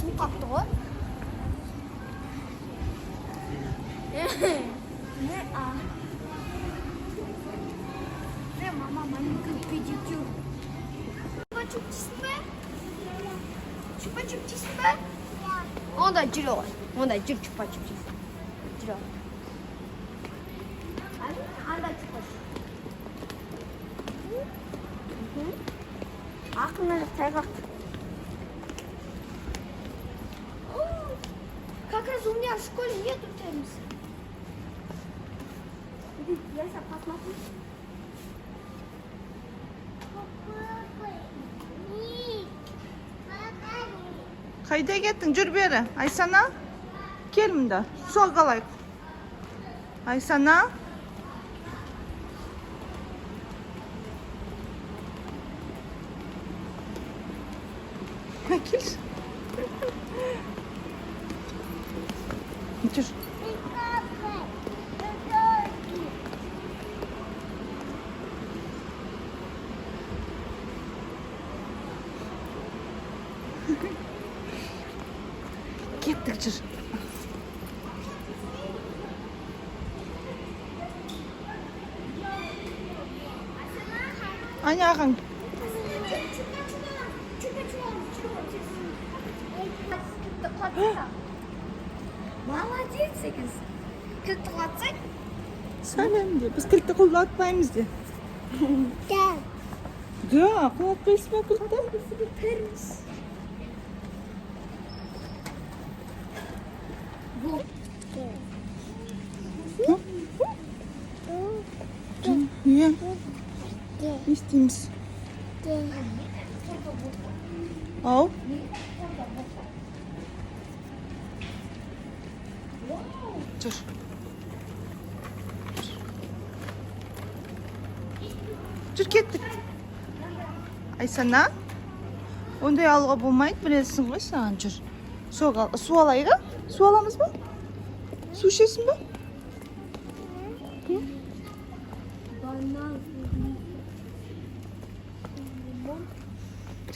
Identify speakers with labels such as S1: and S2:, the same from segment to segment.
S1: Asim kaptı o. Ne a? Ne mama manikür pedikür. Çupa çupçisi mi? Çupa çupçisi mi? Onda ciro. Onda ciro çupa çupçisi. Ciro. Anda çupa çupçisi. Aklına tayrak. Как раз у меня в школе нету тенниса. Я сейчас посмотрю.
S2: Қайда кеттің? Жүр бері. Айсана, кел мұнда. Су алғалайық. Айсана. Кел. Жүр. Кеттік, жүр. Анағың.
S1: Молодец, кыз. Кілтті қатсай?
S2: Сәлем де. Біз кілтті құлатпаймыз де.
S1: Да.
S2: Да, құлатпайсыз ба кілтті?
S1: Перміз.
S2: Иә. Не істейміз? Ау? Жүр. Жүр, кеттік. Айсана, ондай алуға болмайды, білесің ғой саған, жүр. Су алайық, а? Су аламыз ба? Су ішесің ба?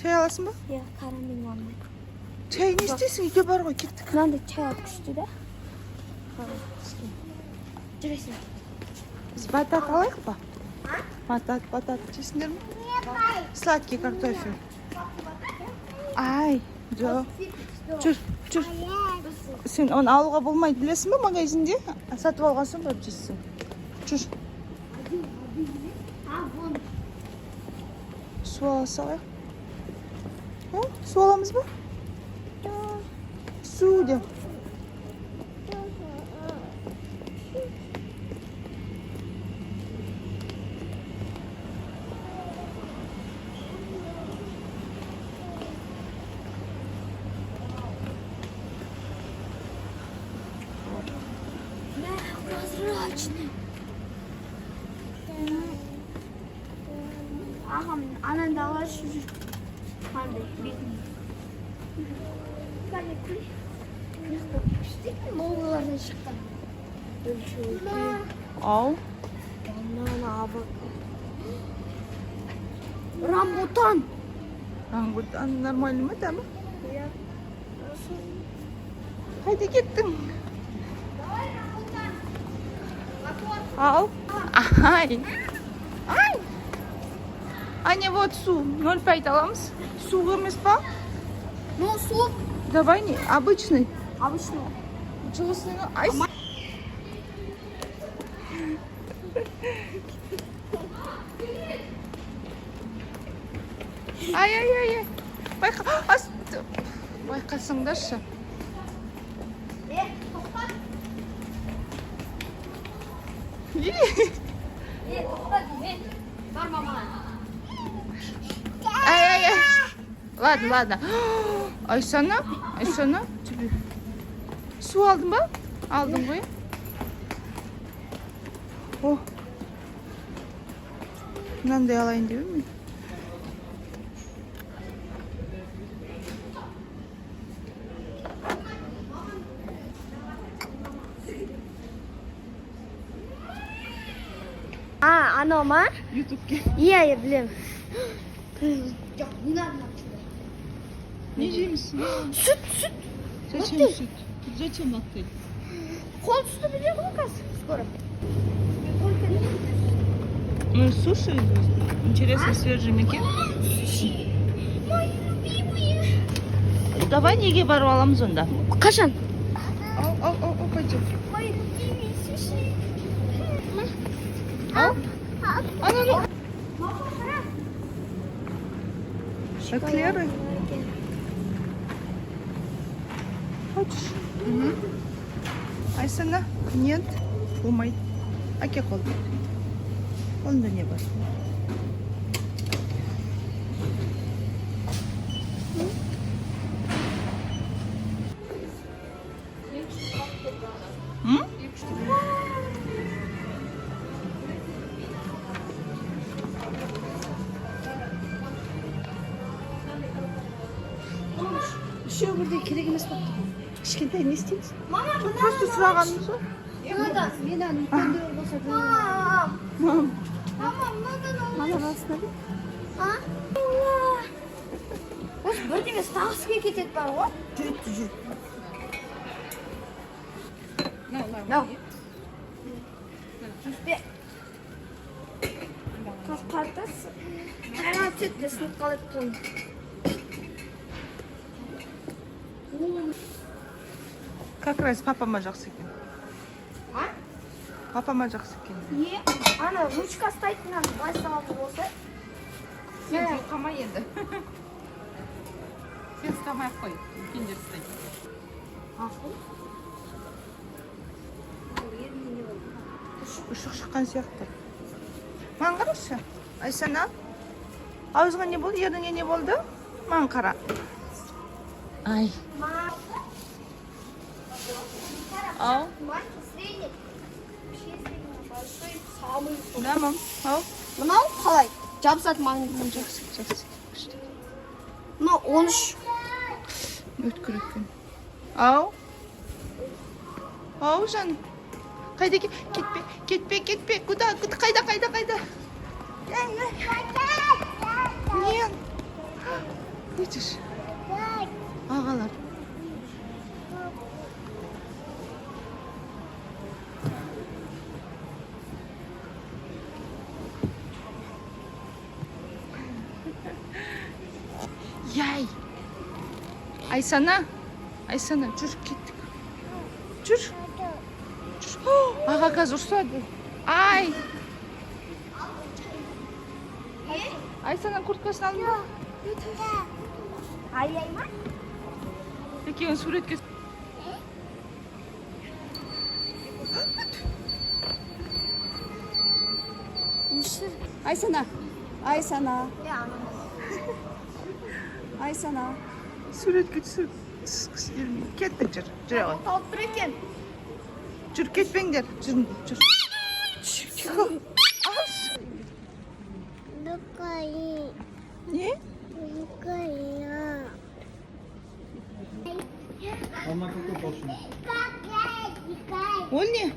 S2: Çay alasın mı?
S1: Ya karamel var mı?
S2: Çay ne istiyorsun? İki var mı? Gittik.
S1: Ben de çay alıp düştü de. Cüresin.
S2: Biz batat alayıq mı? Batat içesinler mi? Sladkий картофель. Ay, жоқ. Жүр. Sen onu алуға болмайды, білесің бе магазинде? Сатып алған соң барып жейсің. Жүр. Су ала салайық. Su alamız mı? Su de.
S1: Прозрачный. Ага, она дала чуть-чуть. Hadi bitmiyor. Ben de kuy. İşte Moğollardan çıktım. Ölçüldü.
S2: Al.
S1: Banana bak. Rambutan.
S2: Rambutan normal mi değil mi?
S1: Ya.
S2: Haydi gittim. Al. Ay. Ay. Anne, вот su. 0,5 аламыз. Su емес па?
S1: Ну, суп.
S2: Давай не, обычный.
S1: Обычный.
S2: Жылысың. Ай. Ай. Байқасаңдаршы.
S1: Тоқтат. Тоқтат. Бар мама.
S2: Ай. Ладно. Айсана. Тебе. Su aldın mı? Aldım bu. Oh. Mынандай алайын деп едім.
S1: Анау ма?
S2: Ютубке.
S1: Иә, білем. Жоқ, не надо.
S2: Ne yiyeceksin?
S1: Süt, süt.
S2: Зачем
S1: Латте.
S2: süt? Зачем латте?
S1: Холод sütü biliyor musun kız? Скоро.
S2: Мы суши. Интересно, свеженький.
S1: Мои любимые.
S2: Давай неге барып аламыз онда.
S1: Қашан?
S2: Ал, пойдем.
S1: Мои любимые суши.
S2: Ал. Ана.
S1: Мама, қара.
S2: Эклеры. Хочешь? Айсана? Нет. Болмайды. Әке қолды. Қолында не бар? М?
S3: Үшеу бірдей керек емес болып тұр. Кішкентай не істейміз?
S1: Мама,
S2: Просто сұрағанымыз ғой.
S1: мынадан.
S3: Мен аны үлкендеу болса да.
S1: Мама, мынадан.
S3: Ананасына бер.
S1: А? Осы бірдеңе тағысқа кетеді бар ғой.
S3: Жүректі жүр.
S1: Мынау. Қартасы. Қайран сөйтті сынып қалып тұр.
S2: Как раз папама жақсы екен.
S1: А?
S2: Папама жақсы екен.
S1: Не? Ана ручка ұстайтын былай салатын болса.
S4: Сен жылқама енді. Сен ұстамай-ақ қой. Үлкендер ұстайды.
S1: Ақыл.
S2: Ұшық шыққан сияқты. Маған қарашы. Айсана. Аузыңа не болды? Ерніңе не болды? Маған қара. Ай. Ау.
S1: Маленький, средний. Большой, самый.
S2: Да, мам. Ау.
S1: Мынау қалай? Жабысатын маленький.
S2: Жақсы. Күшті.
S1: Мынау 13.
S2: Өткір екен. Ау. Ау, жаным. Қайда кетпе. Куда? Қайда? Нет. Видишь? Ағалар. Яй. Айсана, жүр кеттік. Жүр. Аға қазір ұрсады. Ай. Айсана курткасын алдың ба?
S1: Ай ма?
S2: Екеуін суретке.
S3: Айсана. Айсана. Айсана.
S2: Суретке түсіргісі келмейді. Кеттік жүр. Жүре ғой.
S1: Қалып тұр екен.
S2: Жүр, кетпеңдер. Жүр. Не? Ол не?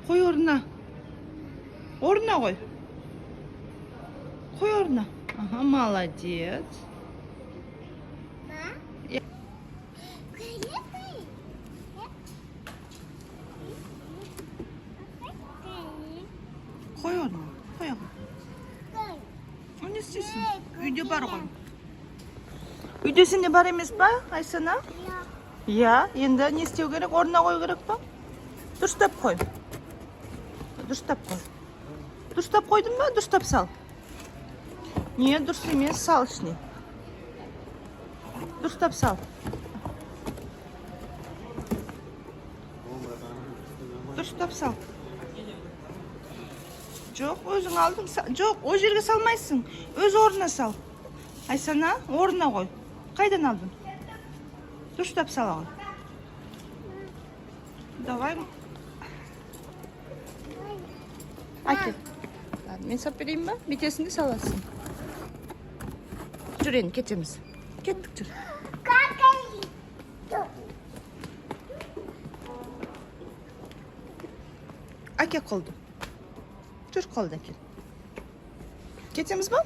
S2: Қой орнына. Орнына қой. Қой орнына. Ага, молодец. Қой орнына. Қой аға. Не істейсің? Үйде бар ғой. Үйде сенде бар емес па, Айсана? Иә, енді не істеу керек? Орнына қою керек па? Дұрыстап қой. Дұрыстап қойдың ба? Дұрыстап сал. Не, дұрыс емес, сал ішіне. Дұрыстап сал. Дұрыстап сал. Жоқ, өзің алдың. Жоқ, о жерге салмайсың. Өз орнына сал. Айсана, орнына қой. Қайдан алдың? Дұрыстап сала ғой. Давай. Әкел. Мен сап берейін ба? Бетесінде саласың. Жүр енді, кетеміз. Кеттік жүр. aka qoldi. Tur qoldi aka. Ketamiz mi?